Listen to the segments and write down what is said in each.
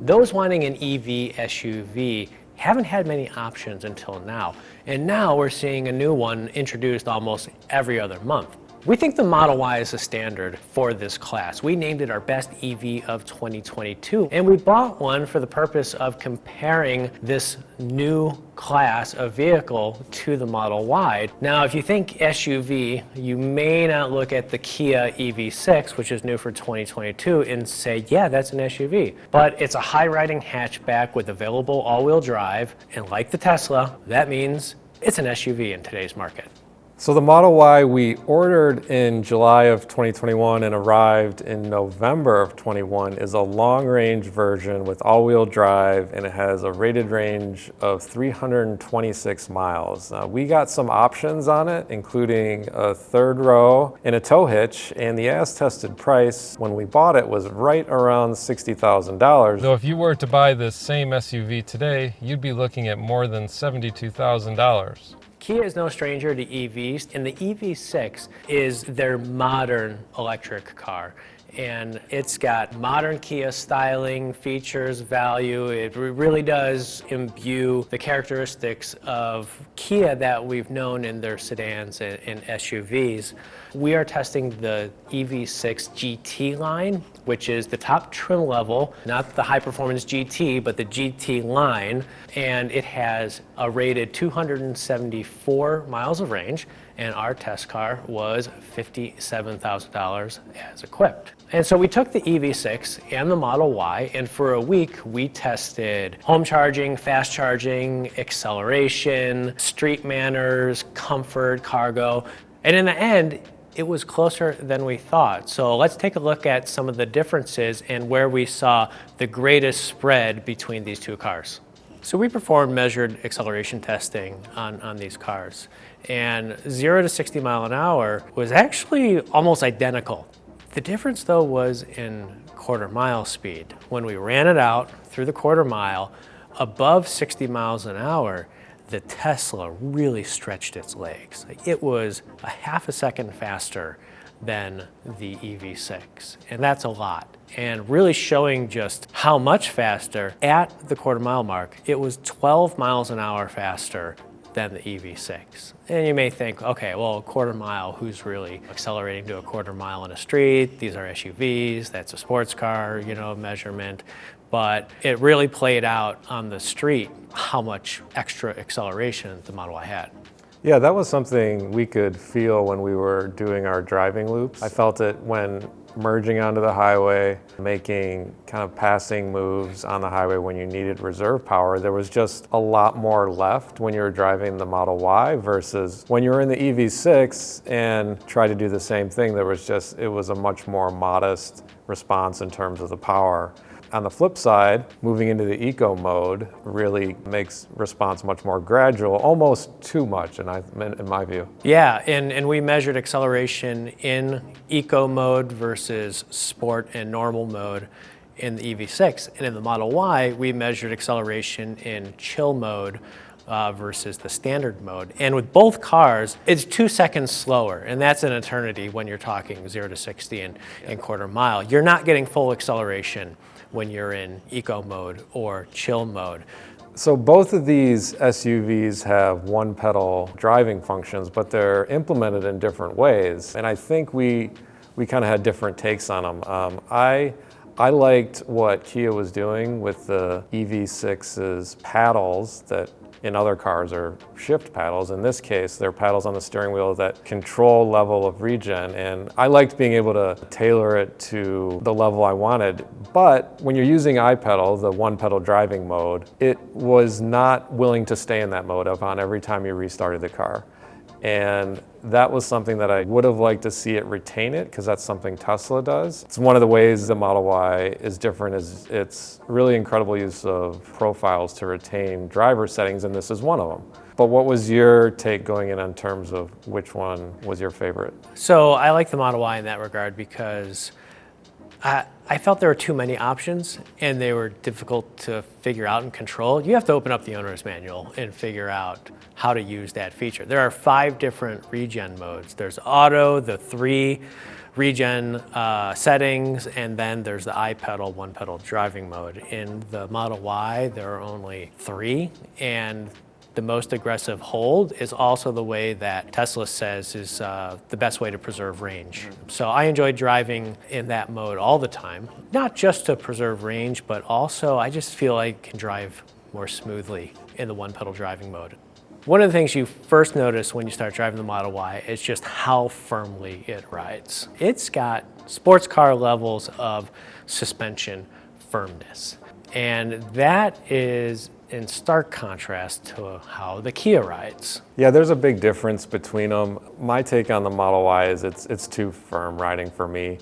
those wanting an EV SUV haven't had many options until now. And now we're seeing a new one introduced almost every other month. We think the Model Y is a standard for this class. We named it our best EV of 2022, and we bought one for the purpose of comparing this new class of vehicle to the Model Y. Now, if you think SUV, you may not look at the Kia EV6, which is new for 2022, and say, yeah, that's an SUV. But it's a high-riding hatchback with available all-wheel drive, and like the Tesla, that means it's an SUV in today's market. So the Model Y we ordered in July of 2021 and arrived in November of 21 is a long-range version with all-wheel drive, and it has a rated range of 326 miles. We got some options on it, including a third row and a tow hitch, and the as-tested price when we bought it was right around $60,000. So if you were to buy this same SUV today, you'd be looking at more than $72,000. Kia is no stranger to EVs, and the EV6 is their modern electric car. And it's got modern Kia styling, features, value. It really does imbue the characteristics of Kia that we've known in their sedans and SUVs. We are testing the EV6 GT line, which is the top trim level, not the high performance GT, but the GT line. And it has a rated 274 miles of range, and our test car was $57,000 as equipped. And so we took the EV6 and the Model Y, and for a week we tested home charging, fast charging, acceleration, street manners, comfort, cargo, and in the end, it was closer than we thought. So let's take a look at some of the differences and where we saw the greatest spread between these two cars. So we performed measured acceleration testing on these cars, and 0 to 60 mile an hour was actually almost identical. The difference though was in quarter mile speed. When we ran it out through the quarter mile, above 60 miles an hour, the Tesla really stretched its legs. It was a half a second faster than the EV6, and that's a lot. And really showing just how much faster at the quarter mile mark, it was 12 miles an hour faster than the EV6. And you may think, okay, well, a quarter mile, who's really accelerating to a quarter mile on a street? These are SUVs, that's a sports car, measurement. But it really played out on the street how much extra acceleration the Model Y had. Yeah, that was something we could feel when we were doing our driving loops. I felt it when merging onto the highway, making kind of passing moves on the highway when you needed reserve power. There was just a lot more left when you were driving the Model Y versus when you were in the EV6 and tried to do the same thing. It was a much more modest response in terms of the power. On the flip side, moving into the eco mode really makes response much more gradual, almost too much in my view. Yeah, and we measured acceleration in eco mode versus sport and normal mode in the EV6. And in the Model Y, we measured acceleration in chill mode versus the standard mode. And with both cars, it's 2 seconds slower, and that's an eternity when you're talking 0 to 60 and quarter mile. You're not getting full acceleration when you're in eco mode or chill mode. So both of these SUVs have one pedal driving functions, but they're implemented in different ways. And I think we kind of had different takes on them. I liked what Kia was doing with the EV6's paddles that in other cars are shift paddles. In this case, they're paddles on the steering wheel that control level of regen. And I liked being able to tailor it to the level I wanted. But when you're using iPedal, the one pedal driving mode, it was not willing to stay in that mode on every time you restarted the car. And that was something that I would have liked to see it retain it, because that's something Tesla does. It's one of the ways the Model Y is different is it's really incredible use of profiles to retain driver settings, and this is one of them. But what was your take going in terms of which one was your favorite? So I like the Model Y in that regard because I felt there were too many options and they were difficult to figure out and control. You have to open up the owner's manual and figure out how to use that feature. There are 5 different regen modes. There's auto, the 3 regen settings, and then there's the iPedal, one pedal driving mode. In the Model Y, there are only 3, and the most aggressive hold is also the way that Tesla says is the best way to preserve range. So I enjoy driving in that mode all the time, not just to preserve range, but also I just feel I can drive more smoothly in the one pedal driving mode. One of the things you first notice when you start driving the Model Y is just how firmly it rides. It's got sports car levels of suspension firmness, and that is in stark contrast to how the Kia rides. Yeah, there's a big difference between them. My take on the Model Y is it's too firm riding for me.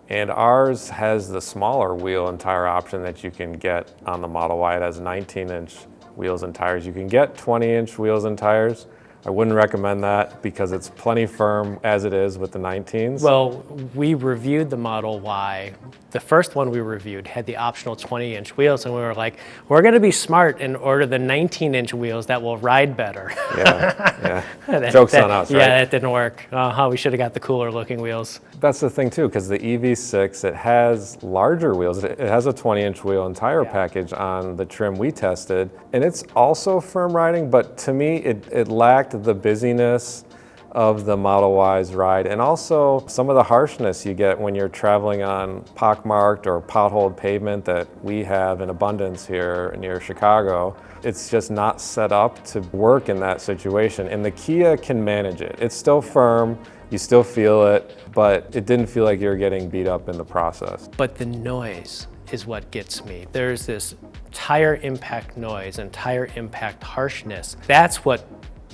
And ours has the smaller wheel and tire option that you can get on the Model Y. It has 19-inch wheels and tires. You can get 20-inch wheels and tires. I wouldn't recommend that because it's plenty firm as it is with the 19s. Well, we reviewed the Model Y. The first one we reviewed had the optional 20-inch wheels, and we were like, we're going to be smart and order the 19-inch wheels that will ride better. Yeah. Joke's on us, right? Yeah, that didn't work. We should have got the cooler looking wheels. That's the thing too, because the EV6, it has larger wheels. It has a 20-inch wheel and tire package on the trim we tested, and it's also firm riding, but to me, it lacked the busyness of the Model Y's ride, and also some of the harshness you get when you're traveling on pockmarked or potholed pavement that we have in abundance here near Chicago. It's just not set up to work in that situation, and the Kia can manage it. It's still firm, you still feel it, but it didn't feel like you were getting beat up in the process. But the noise is what gets me. There's this tire impact noise and tire impact harshness. That's what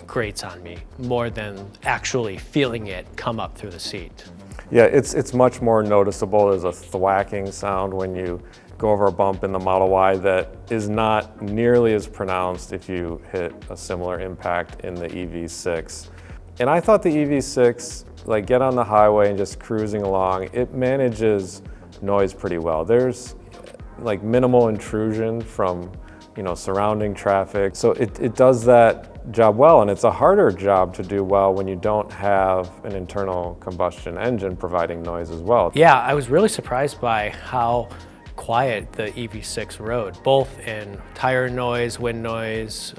grates on me more than actually feeling it come up through the seat. Yeah, it's much more noticeable. There's a thwacking sound when you go over a bump in the Model Y that is not nearly as pronounced if you hit a similar impact in the EV6. And I thought the EV6, like get on the highway and just cruising along, it manages noise pretty well. There's like minimal intrusion from surrounding traffic. So it does that job well, and it's a harder job to do well when you don't have an internal combustion engine providing noise as well. Yeah, I was really surprised by how quiet the EV6 rode, both in tire noise, wind noise.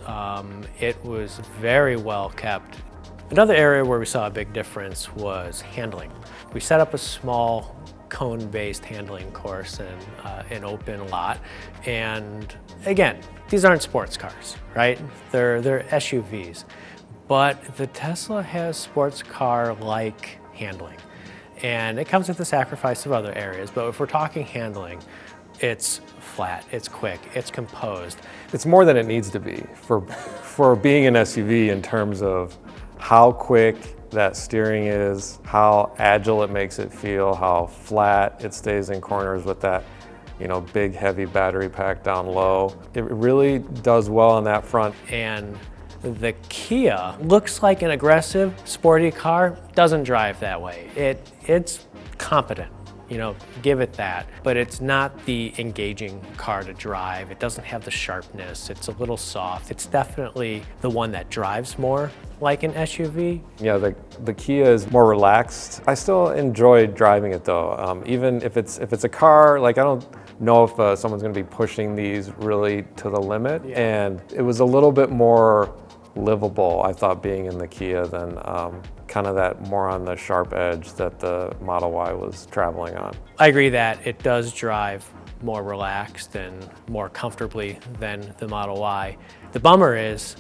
It was very well kept. Another area where we saw a big difference was handling. We set up a small cone-based handling course in an open lot, and again, these aren't sports cars, right? They're SUVs, but the Tesla has sports car-like handling, and it comes with the sacrifice of other areas. But if we're talking handling, it's flat, it's quick, it's composed. It's more than it needs to be for being an SUV in terms of how quick that steering is, how agile it makes it feel, how flat it stays in corners with that big heavy battery pack down low. It really does well on that front. And the Kia looks like an aggressive, sporty car, doesn't drive that way. It's competent, give it that. But it's not the engaging car to drive. It doesn't have the sharpness. It's a little soft. It's definitely the one that drives more like an SUV. Yeah, the Kia is more relaxed. I still enjoy driving it though. Even if it's a car, like I don't know if someone's going to be pushing these really to the limit. Yeah. And it was a little bit more livable, I thought, being in the Kia than kind of that more on the sharp edge that the Model Y was traveling on. I agree that it does drive more relaxed and more comfortably than the Model Y. The bummer is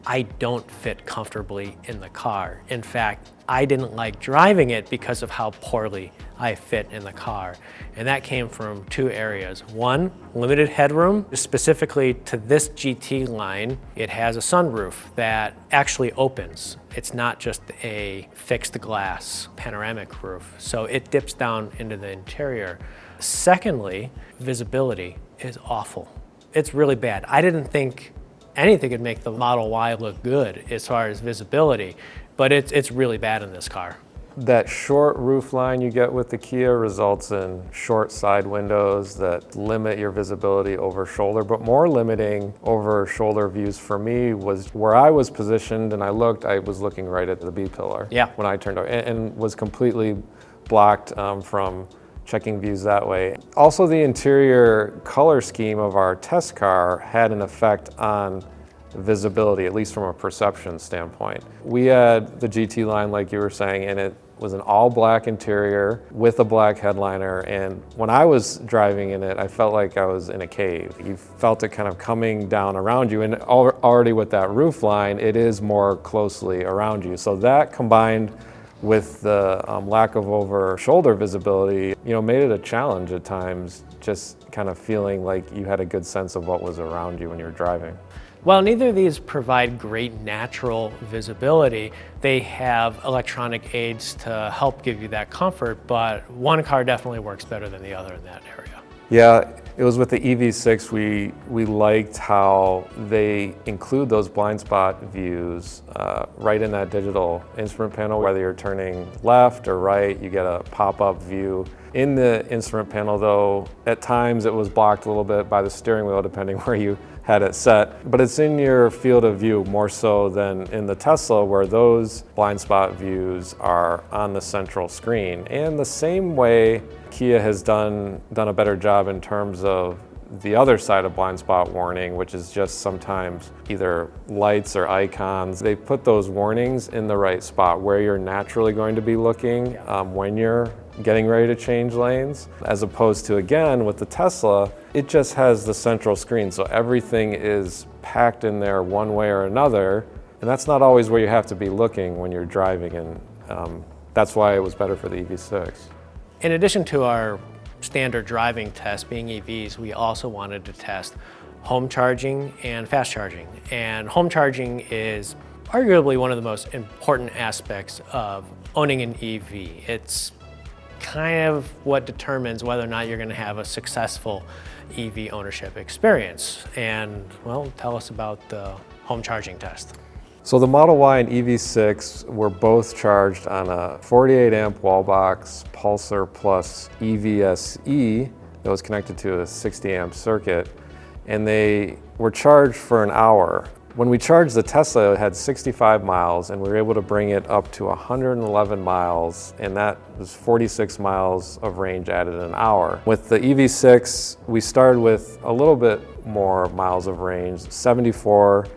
I don't fit comfortably in the car. In fact, I didn't like driving it because of how poorly I fit in the car. And that came from two areas. One, limited headroom. Specifically to this GT line, it has a sunroof that actually opens. It's not just a fixed glass panoramic roof. So it dips down into the interior. Secondly, visibility is awful. It's really bad. I didn't think anything could make the Model Y look good as far as visibility, but it's really bad in this car. That short roof line you get with the Kia results in short side windows that limit your visibility over shoulder, but more limiting over shoulder views for me was where I was positioned, and I was looking right at the B-pillar yeah. when I turned over, and was completely blocked from checking views that way. Also, the interior color scheme of our test car had an effect on visibility, at least from a perception standpoint. We had the GT line, like you were saying, and it was an all black interior with a black headliner, and when I was driving in it, I felt like I was in a cave. You felt it kind of coming down around you, and already with that roof line, it is more closely around you. So that combined with the lack of over-shoulder visibility, made it a challenge at times, just kind of feeling like you had a good sense of what was around you when you were driving. While neither of these provide great natural visibility, they have electronic aids to help give you that comfort, but one car definitely works better than the other in that area. Yeah, it was with the EV6, we liked how they include those blind spot views right in that digital instrument panel. Whether you're turning left or right, you get a pop-up view. In the instrument panel though, at times it was blocked a little bit by the steering wheel depending where you had it set, but it's in your field of view more so than in the Tesla, where those blind spot views are on the central screen. And the same way Kia has done a better job in terms of the other side of blind spot warning, which is just sometimes either lights or icons. They put those warnings in the right spot where you're naturally going to be looking when you're getting ready to change lanes, as opposed to, again, with the Tesla, it just has the central screen, so everything is packed in there one way or another, and that's not always where you have to be looking when you're driving, and that's why it was better for the EV6. In addition to our standard driving test being EVs, we also wanted to test home charging and fast charging. And home charging is arguably one of the most important aspects of owning an EV. It's kind of what determines whether or not you're going to have a successful EV ownership experience. And well, tell us about the home charging test. So the Model Y and EV6 were both charged on a 48 amp wall box Pulsar Plus EVSE that was connected to a 60 amp circuit, and they were charged for an hour. When we charged the Tesla, it had 65 miles, and we were able to bring it up to 111 miles, and that was 46 miles of range added in an hour. With the EV6, we started with a little bit more miles of range, 74,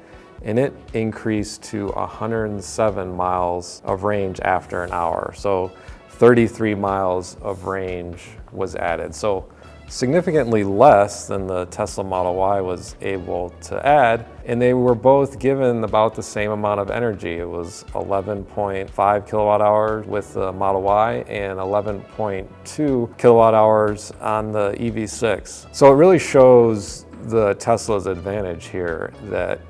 and it increased to 107 miles of range after an hour. So 33 miles of range was added. So significantly less than the Tesla Model Y was able to add, and they were both given about the same amount of energy. It was 11.5 kilowatt hours with the Model Y and 11.2 kilowatt hours on the EV6. So it really shows the Tesla's advantage here, that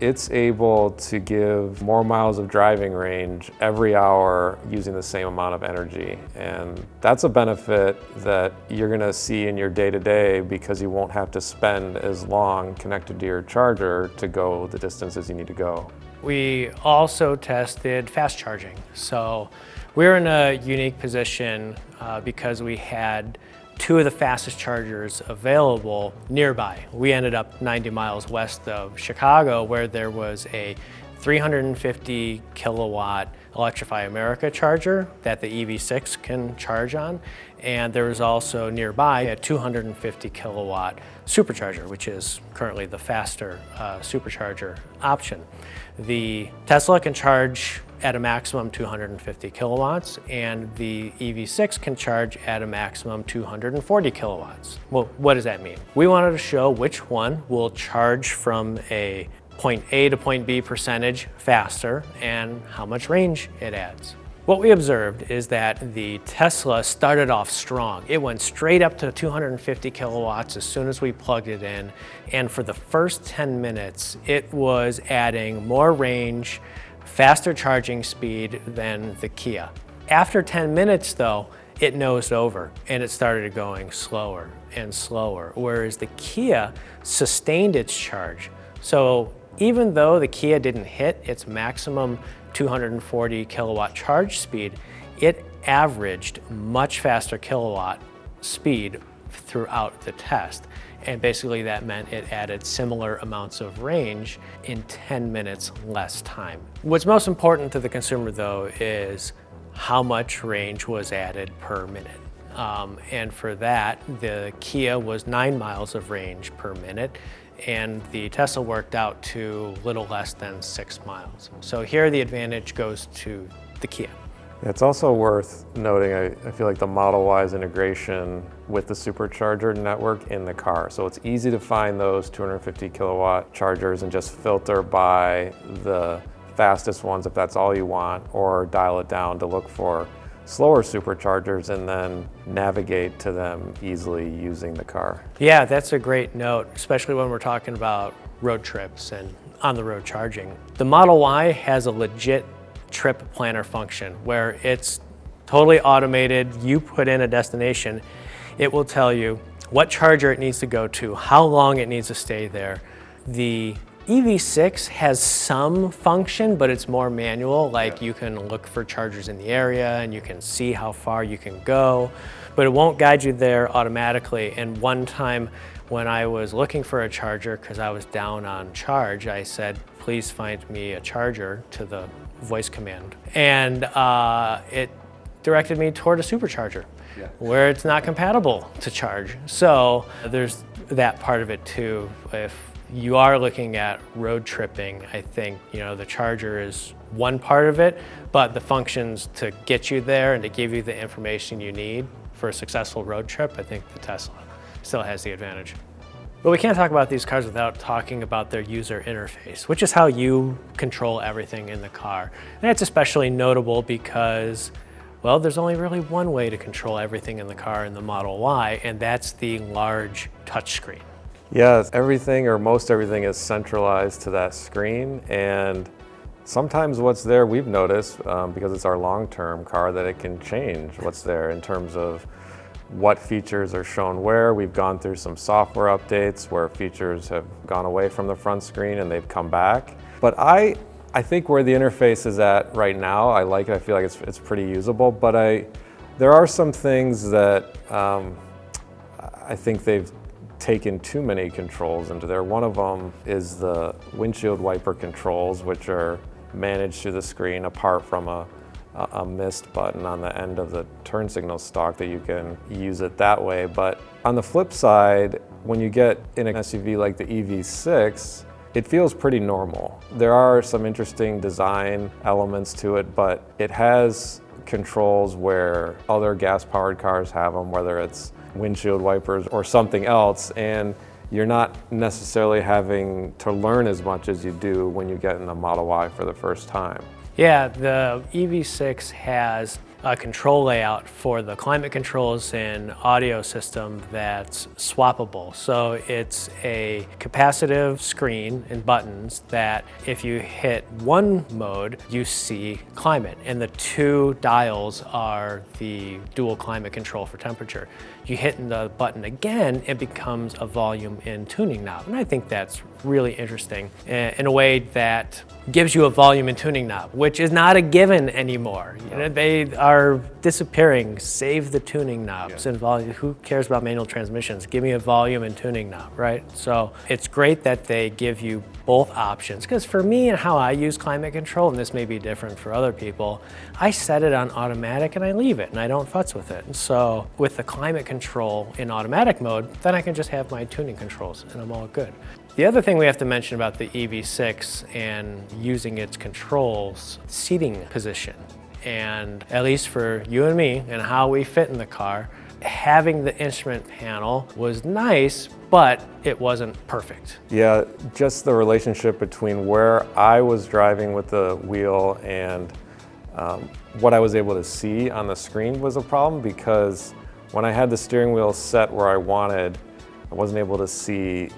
it's able to give more miles of driving range every hour using the same amount of energy. And that's a benefit that you're gonna see in your day-to-day, because you won't have to spend as long connected to your charger to go the distances you need to go. We also tested fast charging. So we're in a unique position because we had two of the fastest chargers available nearby. We ended up 90 miles west of Chicago, where there was a 350 kilowatt Electrify America charger that the EV6 can charge on. And there was also nearby a 250 kilowatt supercharger, which is currently the faster supercharger option. The Tesla can charge at a maximum 250 kilowatts, and the EV6 can charge at a maximum 240 kilowatts. Well, what does that mean? We wanted to show which one will charge from a point A to point B percentage faster and how much range it adds. What we observed is that the Tesla started off strong. It went straight up to 250 kilowatts as soon as we plugged it in, and for the first 10 minutes, it was adding more range, faster charging speed than the Kia. After 10 minutes though, it nosed over and it started going slower and slower, whereas the Kia sustained its charge. So even though the Kia didn't hit its maximum 240 kilowatt charge speed, it averaged much faster kilowatt speed throughout the test. And basically that meant it added similar amounts of range in 10 minutes less time. What's most important to the consumer though is how much range was added per minute. And for that, the Kia was 9 miles of range per minute, and the Tesla worked out to little less than 6 miles. So here the advantage goes to the Kia. It's also worth noting, I feel like the Model Y's integration with the supercharger network in the car. So it's easy to find those 250 kilowatt chargers and just filter by the fastest ones if that's all you want, or dial it down to look for slower superchargers and then navigate to them easily using the car. Yeah, that's a great note, especially when we're talking about road trips and on-the-road charging. The Model Y has a legit trip planner function where it's totally automated. You put in a destination, it will tell you what charger it needs to go to, how long it needs to stay there. The EV6 has some function, but it's more manual. Like you can look for chargers in the area and you can see how far you can go, but it won't guide you there automatically. And one time when I was looking for a charger because I was down on charge, I said, please find me a charger to the voice command. And it directed me toward a supercharger where it's not compatible to charge. So there's that part of it too. If you are looking at road tripping, I think, the charger is one part of it, but the functions to get you there and to give you the information you need for a successful road trip, I think the Tesla still has the advantage. But we can't talk about these cars without talking about their user interface, which is how you control everything in the car. And it's especially notable because, well, there's only really one way to control everything in the car in the Model Y, and that's the large touchscreen. Yeah, everything or most everything is centralized to that screen, and sometimes what's there we've noticed, because it's our long-term car, that it can change what's there in terms of what features are shown where. We've gone through some software updates where features have gone away from the front screen and they've come back. But I think where the interface is at right now, I like it. I feel like it's pretty usable, but there are some things that I think they've taken too many controls into there. One of them is the windshield wiper controls, which are managed through the screen apart from a mist button on the end of the turn signal stalk that you can use it that way. But on the flip side, when you get in an SUV like the EV6, it feels pretty normal. There are some interesting design elements to it, but it has controls where other gas-powered cars have them, whether it's windshield wipers or something else, and you're not necessarily having to learn as much as you do when you get in the Model Y for the first time. Yeah, the EV6 has a control layout for the climate controls and audio system that's swappable. So it's a capacitive screen and buttons that if you hit one mode, you see climate, and the two dials are the dual climate control for temperature. You hit the button again, it becomes a volume and tuning knob. And I think that's really interesting in a way that gives you a volume and tuning knob, which is not a given anymore. They are disappearing. Save the tuning knobs and volume. Who cares about manual transmissions? Give me a volume and tuning knob, right? So it's great that they give you both options, because for me and how I use climate control, and this may be different for other people, I set it on automatic and I leave it and I don't futz with it. And so with the climate control in automatic mode, then I can just have my tuning controls and I'm all good. The other thing we have to mention about the EV6 and using its controls, seating position. And at least for you and me and how we fit in the car, having the instrument panel was nice, but it wasn't perfect. Yeah, just the relationship between where I was driving with the wheel and what I was able to see on the screen was a problem, because when I had the steering wheel set where I wanted, I wasn't able to see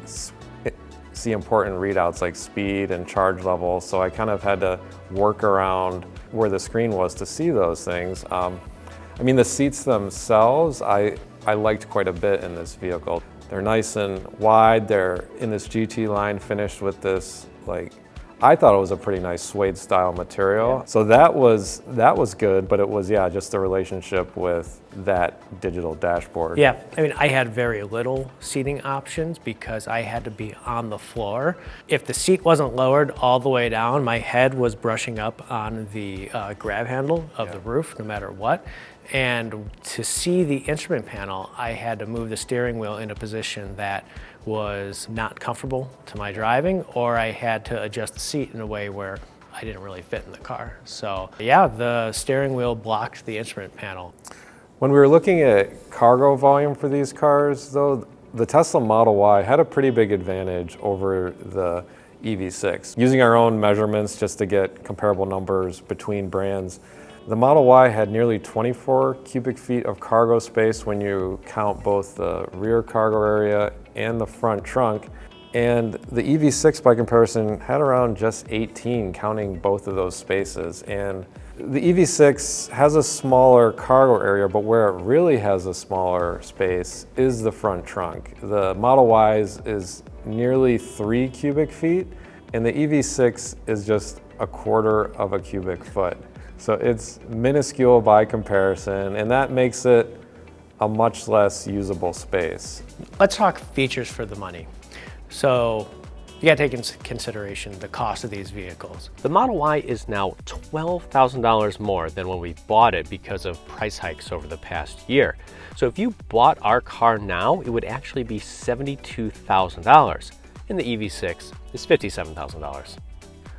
important readouts like speed and charge level, so I kind of had to work around where the screen was to see those things. I mean, the seats themselves, I liked quite a bit in this vehicle. They're nice and wide. They're in this GT line finished with this like I thought it was a pretty nice suede style material. So that was good, but it was, yeah, just the relationship with that digital dashboard. Yeah, I mean, I had very little seating options because I had to be on the floor. If the seat wasn't lowered all the way down, my head was brushing up on the grab handle of the roof, no matter what. And to see the instrument panel, I had to move the steering wheel in a position that was not comfortable to my driving, or I had to adjust the seat in a way where I didn't really fit in the car. So yeah, the steering wheel blocked the instrument panel. When we were looking at cargo volume for these cars, though, the Tesla Model Y had a pretty big advantage over the EV6. Using our own measurements just to get comparable numbers between brands, the Model Y had nearly 24 cubic feet of cargo space when you count both the rear cargo area and the front trunk. And the EV6, by comparison, had around just 18, counting both of those spaces. And the EV6 has a smaller cargo area, but where it really has a smaller space is the front trunk. The Model Y is nearly 3 cubic feet, and the EV6 is just a quarter of a cubic foot. So it's minuscule by comparison, and that makes it a much less usable space. Let's talk features for the money. So you gotta take into consideration the cost of these vehicles. The Model Y is now $12,000 more than when we bought it because of price hikes over the past year. So if you bought our car now, it would actually be $72,000. And the EV6 is $57,000.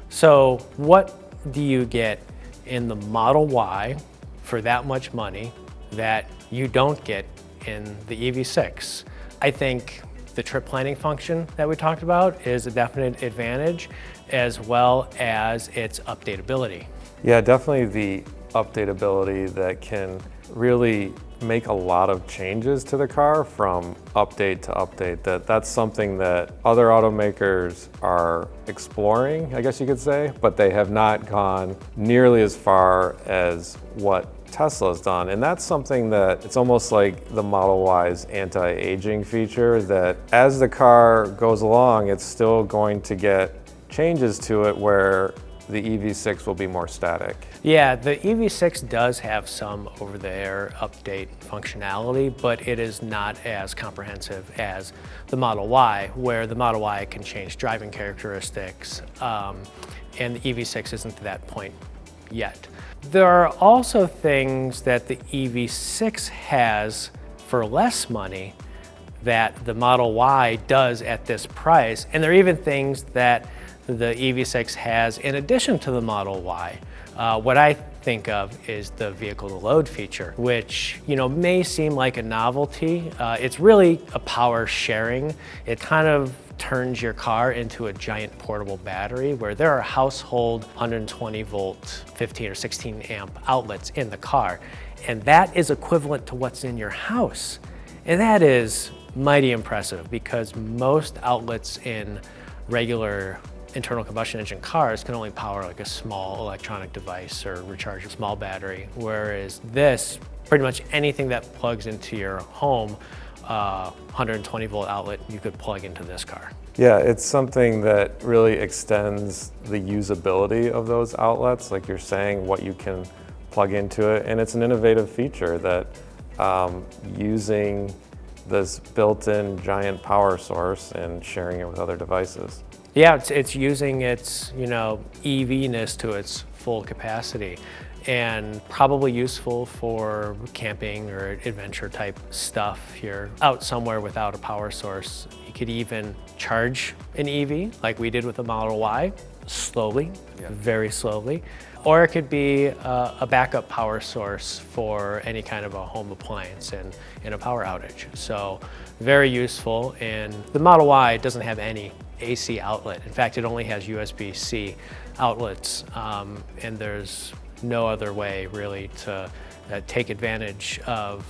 So what do you get in the Model Y for that much money that you don't get in the EV6? I think the trip planning function that we talked about is a definite advantage, as well as its updatability. Yeah, definitely the updatability that can really make a lot of changes to the car from update to update. That's something that other automakers are exploring, I guess you could say, but they have not gone nearly as far as what Tesla's done. And that's something that it's almost like the Model Y's anti-aging feature, that as the car goes along, it's still going to get changes to it where the EV6 will be more static. Yeah, the EV6 does have some over-the-air update functionality, but it is not as comprehensive as the Model Y, where the Model Y can change driving characteristics, and the EV6 isn't to that point yet. There are also things that the EV6 has for less money that the Model Y does at this price, and there are even things that the EV6 has in addition to the Model Y. What I think of is the vehicle to load feature, which may seem like a novelty. It's really a power sharing. It kind of turns your car into a giant portable battery, where there are household 120 volt, 15 or 16 amp outlets in the car. And that is equivalent to what's in your house. And that is mighty impressive, because most outlets in regular internal combustion engine cars can only power like a small electronic device or recharge a small battery, whereas this, pretty much anything that plugs into your home, 120 volt outlet, you could plug into this car. Yeah, it's something that really extends the usability of those outlets, like you're saying, what you can plug into it. And it's an innovative feature that using this built-in giant power source and sharing it with other devices. Yeah, it's using its EV-ness to its full capacity, and probably useful for camping or adventure type stuff. If you're out somewhere without a power source, you could even charge an EV like we did with the Model Y, slowly, very slowly. Or it could be a backup power source for any kind of a home appliance in a power outage. So very useful. And the Model Y doesn't have any AC outlet. In fact, it only has USB-C outlets, and there's no other way really to take advantage of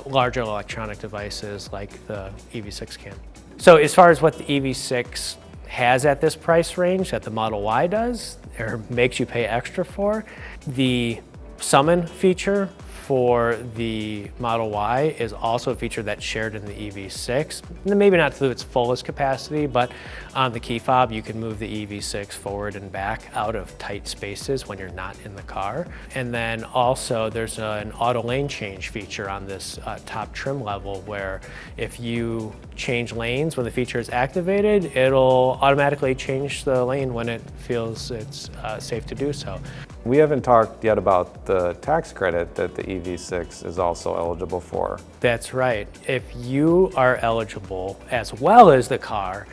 larger electronic devices like the EV6 can. So as far as what the EV6 has at this price range that the Model Y does, or makes you pay extra for, the summon feature for the Model Y is also a feature that's shared in the EV6. Maybe not to its fullest capacity, but on the key fob, you can move the EV6 forward and back out of tight spaces when you're not in the car. And then also there's an auto lane change feature on this top trim level where if you change lanes when the feature is activated, it'll automatically change the lane when it feels it's safe to do so. We haven't talked yet about the tax credit that the EV6 is also eligible for. That's right. If you are eligible, as well as the car,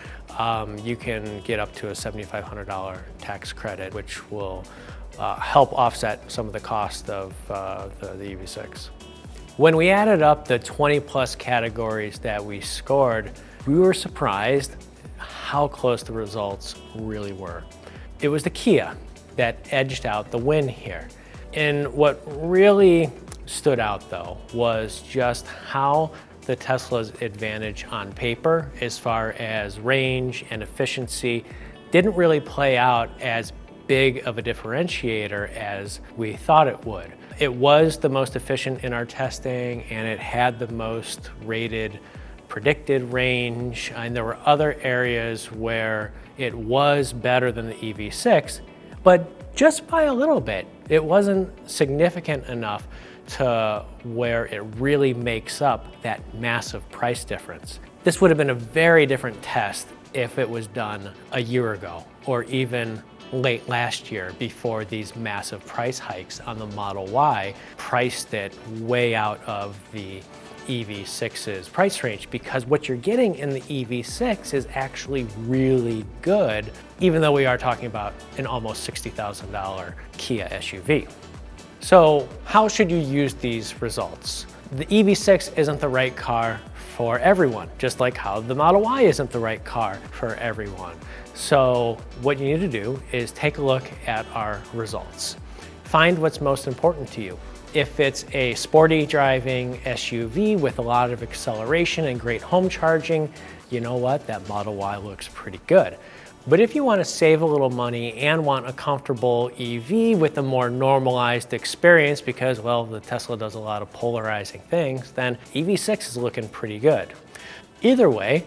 you can get up to a $7,500 tax credit, which will help offset some of the cost of the EV6. When we added up the 20 plus categories that we scored, we were surprised how close the results really were. It was the Kia that edged out the win here. And what really stood out though was just how the Tesla's advantage on paper as far as range and efficiency didn't really play out as big of a differentiator as we thought it would. It was the most efficient in our testing and it had the most rated predicted range, and there were other areas where it was better than the EV6, but just by a little bit. It wasn't significant enough to where it really makes up that massive price difference. This would have been a very different test if it was done a year ago or even late last year before these massive price hikes on the Model Y priced it way out of the EV6's price range, because what you're getting in the EV6 is actually really good, even though we are talking about an almost $60,000 Kia SUV. So how should you use these results? The EV6 isn't the right car for everyone, just like how the Model Y isn't the right car for everyone. So what you need to do is take a look at our results. Find what's most important to you. If it's a sporty driving SUV with a lot of acceleration and great home charging, you know what, that Model Y looks pretty good. But if you want to save a little money and want a comfortable EV with a more normalized experience because, well, the Tesla does a lot of polarizing things, then EV6 is looking pretty good. Either way,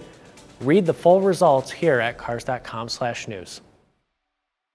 read the full results here at Cars.com/news.